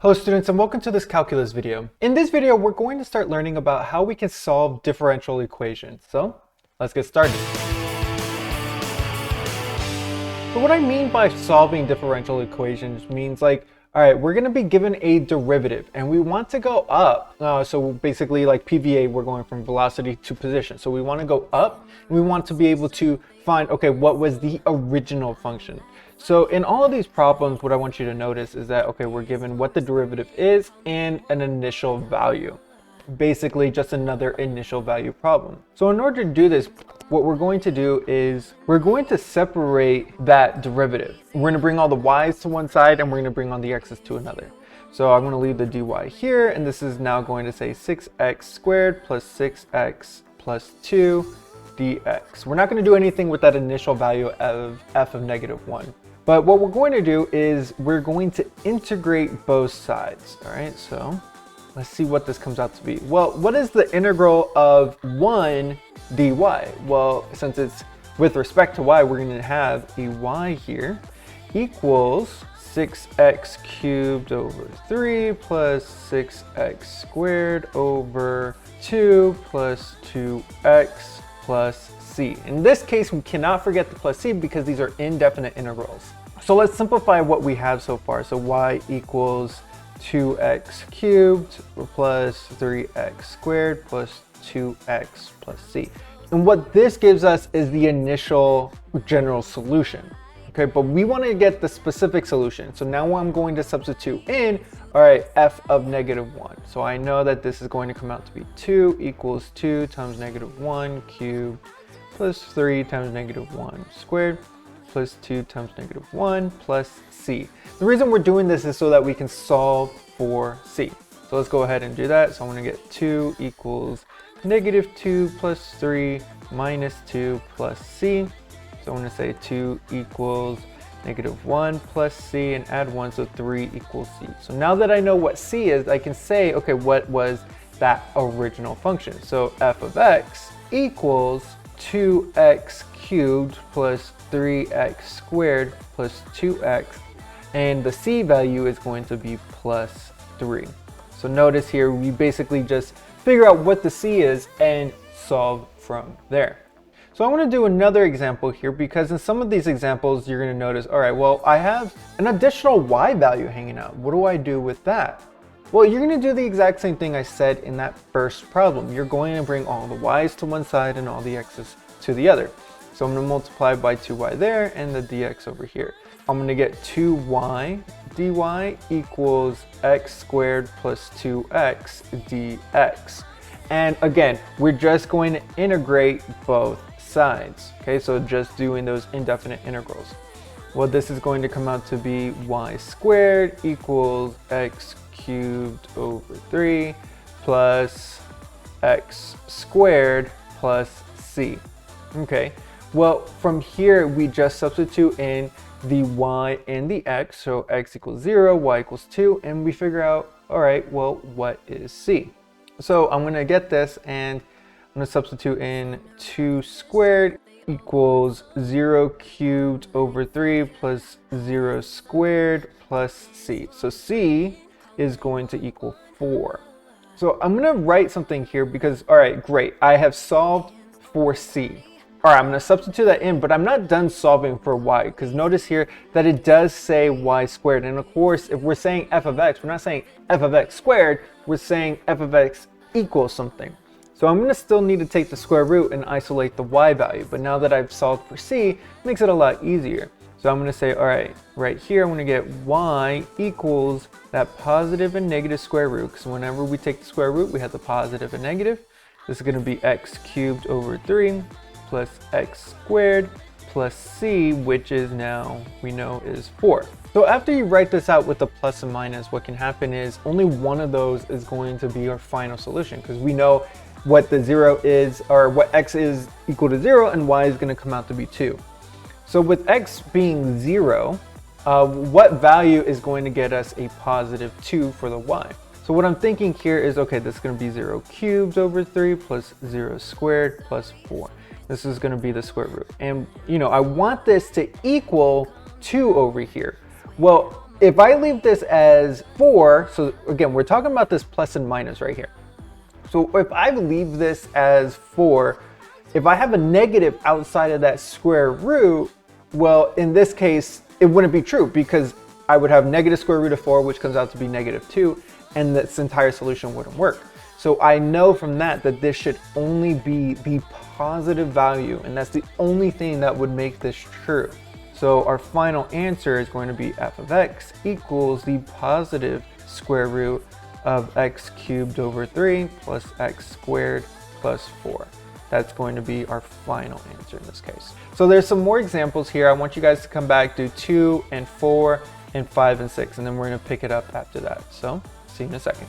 Hello students and welcome to this calculus video. In this video, we're going to start learning about how we can solve differential equations. So let's get started. So what I mean by solving differential equations means all right, we're going to be given a derivative and we want to go up. So basically like PVA, we're going from velocity to position. So we want to go up and we want to be able to find, okay, what was the original function? So in all of these problems, what I want you to notice is that, okay, we're given what the derivative is and an initial value. Basically just another initial value problem. So in order to do this, what we're going to do is we're going to separate that derivative. We're going to bring all the y's to one side and we're going to bring all the x's to another. So I'm going to leave the dy here, and this is now going to say 6x squared plus 6x plus 2 dx. We're not going to do anything with that initial value of f of -1. But what we're going to do is we're going to integrate both sides. All right, so let's see what this comes out to be. Well, what is the integral of 1 dy? Well, since it's with respect to y, we're going to have a y here equals 6x cubed over 3 plus 6x squared over 2 plus 2x plus c. In this case, we cannot forget the plus c because these are indefinite integrals. So let's simplify what we have so far. So y equals 2x cubed plus 3x squared plus 2x plus c. And what this gives us is the initial general solution. Okay, but we want to get the specific solution. So now I'm going to substitute in, all right, f of -1. So I know that this is going to come out to be 2 equals 2 times -1 cubed plus 3 times -1 squared plus 2 times -1 plus c. The reason we're doing this is so that we can solve for c. So let's go ahead and do that. So I'm going to get 2 equals -2 plus 3 minus 2 plus c. So I'm going to say 2 equals -1 plus c and add 1, so 3 equals c. So now that I know what c is, I can say, okay, what was that original function? So f of x equals 2x cubed plus 3x squared plus 2x, and the c value is going to be plus 3. So notice here, we basically just figure out what the c is and solve from there. So I want to do another example here because in some of these examples, you're going to notice, all right, well, I have an additional y value hanging out. What do I do with that? Well, you're going to do the exact same thing I said in that first problem. You're going to bring all the y's to one side and all the x's to the other. So I'm going to multiply by 2y there and the dx over here. I'm going to get 2y dy equals x squared plus 2x dx. And again, we're just going to integrate both sides. Okay, so just doing those indefinite integrals. Well, this is going to come out to be y squared equals x cubed over 3 plus x squared plus c. Okay, well, from here we just substitute in the y and the x. So x equals 0, y equals 2, and we figure out, all right, well, what is c? So I'm going to get this and I'm going to substitute in 2 squared equals 0 cubed over 3 plus 0 squared plus c. So c is going to equal 4. So I'm going to write something here because, all right, great. I have solved for c. All right, I'm going to substitute that in, but I'm not done solving for y because notice here that it does say y squared. And of course, if we're saying f of x, we're not saying f of x squared, we're saying f of x equals something. So I'm going to still need to take the square root and isolate the y value. But now that I've solved for c, it makes it a lot easier. So I'm going to say, all right, right here, I'm going to get y equals that positive and negative square root. Because whenever we take the square root, we have the positive and negative. This is going to be x cubed over 3 plus x squared plus c, which is now, we know, is 4. So after you write this out with the plus and minus, what can happen is only one of those is going to be our final solution because we know what the 0 is, or what x is equal to 0 and y is going to come out to be 2. So with x being 0, what value is going to get us a positive 2 for the y? So what I'm thinking here is, okay, this is going to be 0 cubed over 3 plus 0 squared plus 4. This is going to be the square root. And, you know, I want this to equal 2 over here. Well, if I leave this as 4, so again, we're talking about this plus and minus right here. So if I leave this as 4, if I have a negative outside of that square root, well, in this case, it wouldn't be true because I would have negative square root of 4, which comes out to be -2, and this entire solution wouldn't work. So I know from that this should only be the positive value, and that's the only thing that would make this true. So our final answer is going to be f of x equals the positive square root of x cubed over 3 plus x squared plus 4. That's going to be our final answer in this case. So there's some more examples here. I want you guys to come back, do 2 and 4 and 5 and 6, and then we're going to pick it up after that. So see you in a second.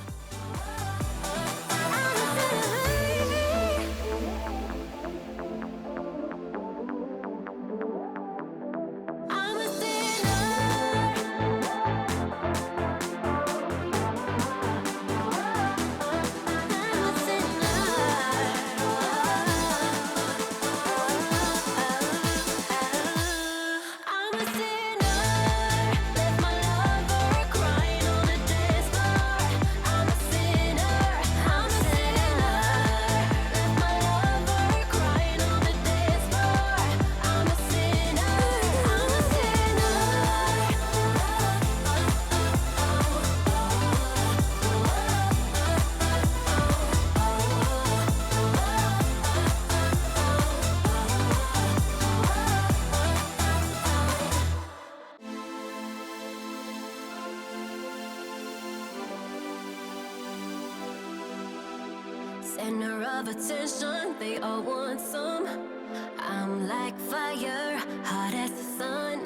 Center of attention, they all want some. I'm like fire, hot as the sun.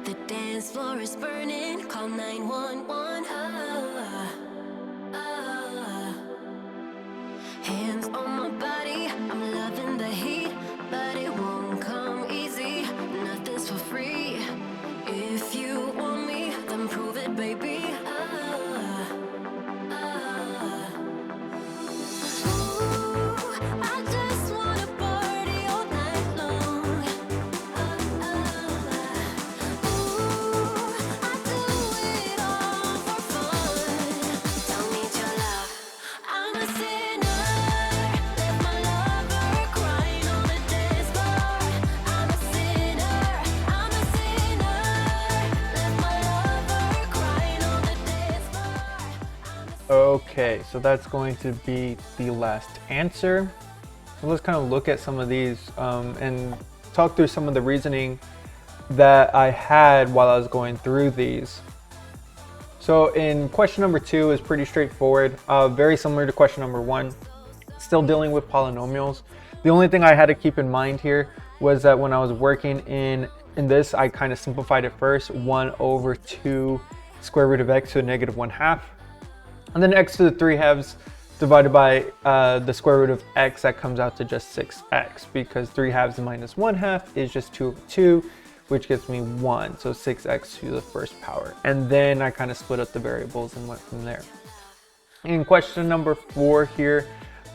The dance floor is burning, call 911. Hands on my body, I'm loving the heat, but it won't come easy, nothing's for free. If you want me, then prove it, baby. Okay, so that's going to be the last answer. So let's kind of look at some of these and talk through some of the reasoning that I had while I was going through these. So in question number 2 is pretty straightforward, very similar to question number 1, still dealing with polynomials. The only thing I had to keep in mind here was that when I was working in this, I kind of simplified it first, 1 over 2 square root of x to a -1/2. And then x to the 3/2 divided by the square root of x, that comes out to just 6x, because 3/2 minus 1/2 is just 2 over 2, which gives me 1, so 6x to the first power. And then I kind of split up the variables and went from there. In question number 4 here,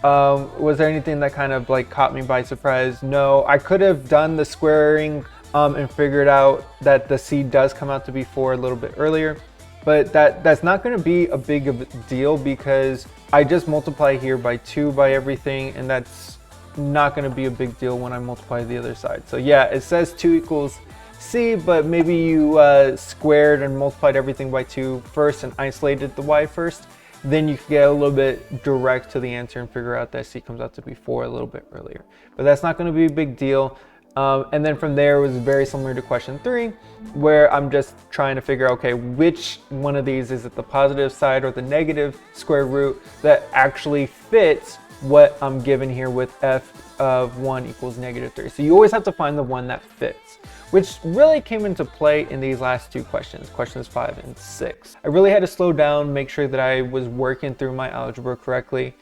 was there anything that kind of like caught me by surprise? No, I could have done the squaring and figured out that the c does come out to be 4 a little bit earlier. But that's not going to be a big of a deal because I just multiply here by 2 by everything, and that's not going to be a big deal when I multiply the other side. So yeah, it says 2 equals c, but maybe you squared and multiplied everything by 2 first and isolated the y first. Then you can get a little bit direct to the answer and figure out that c comes out to be 4 a little bit earlier. But that's not going to be a big deal. And then from there, it was very similar to question 3, where I'm just trying to figure out, okay, which one of these, is it the positive side or the negative square root that actually fits what I'm given here with f of 1 equals -3. So you always have to find the one that fits, which really came into play in these last 2 questions, questions 5 and 6. I really had to slow down, make sure that I was working through my algebra correctly.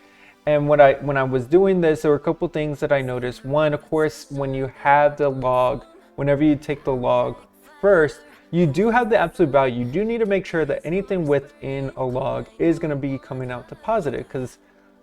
And when I was doing this, there were a couple things that I noticed. One, of course, when you have the log, whenever you take the log first, you do have the absolute value. You do need to make sure that anything within a log is going to be coming out to positive, because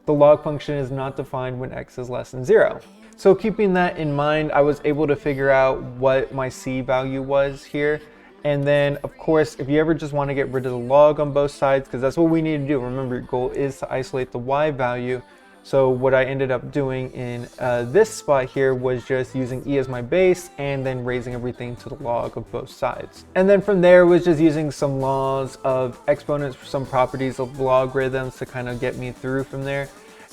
the log function is not defined when x is less than 0. So keeping that in mind, I was able to figure out what my c value was here. And then of course, if you ever just want to get rid of the log on both sides, because that's what we need to do. Remember, your goal is to isolate the y value. So what I ended up doing in this spot here was just using e as my base and then raising everything to the log of both sides. And then from there was just using some laws of exponents for some properties of logarithms to kind of get me through from there.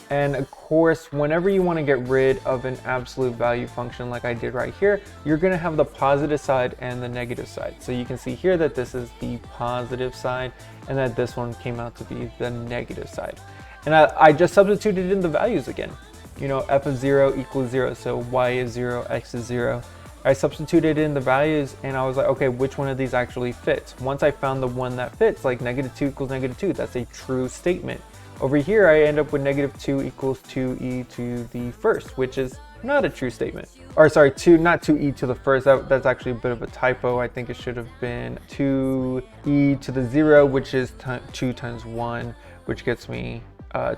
And of course, whenever you want to get rid of an absolute value function like I did right here, you're going to have the positive side and the negative side. So you can see here that this is the positive side and that this one came out to be the negative side. And I just substituted in the values again. You know, f of 0 equals 0, so y is 0, x is 0. I substituted in the values and I was like, okay, which one of these actually fits? Once I found the one that fits, like -2 equals -2, that's a true statement. Over here, I end up with -2 equals 2e to the first, which is not a true statement. Or sorry, not 2e to the first, that's actually a bit of a typo. I think it should have been 2e to the 0, which is 2 times 1, which gets me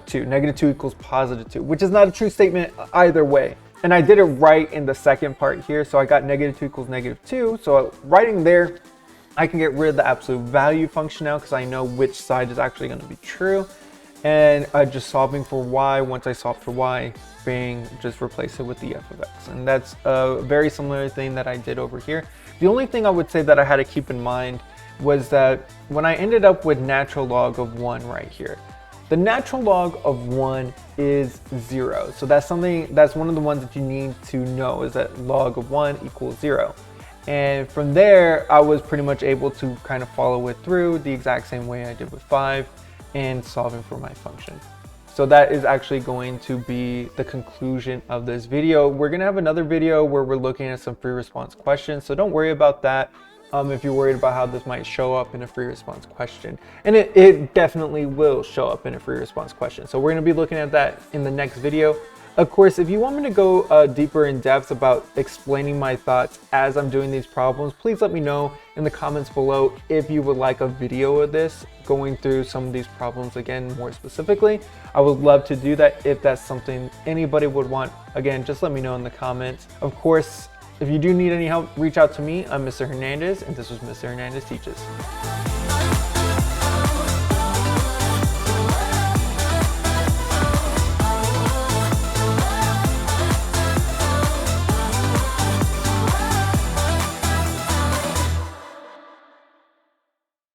2. -2 equals +2, which is not a true statement either way. And I did it right in the second part here, so I got -2 equals -2. So writing there, I can get rid of the absolute value function now because I know which side is actually going to be true. And just solving for y, once I solve for y, bang, just replace it with the f of x. And that's a very similar thing that I did over here. The only thing I would say that I had to keep in mind was that when I ended up with natural log of 1 right here, the natural log of 1 is 0. So that's one of the ones that you need to know, is that log of 1 equals 0. And from there, I was pretty much able to kind of follow it through the exact same way I did with 5 and solving for my function. So that is actually going to be the conclusion of this video. We're going to have another video where we're looking at some free response questions, so don't worry about that if you're worried about how this might show up in a free response question. And it definitely will show up in a free response question. So we're going to be looking at that in the next video. Of course, if you want me to go deeper in depth about explaining my thoughts as I'm doing these problems, please let me know in the comments below if you would like a video of this, going through some of these problems again more specifically. I would love to do that if that's something anybody would want. Again, just let me know in the comments. Of course, if you do need any help, reach out to me. I'm Mr. Hernandez, and this was Mr. Hernandez Teaches.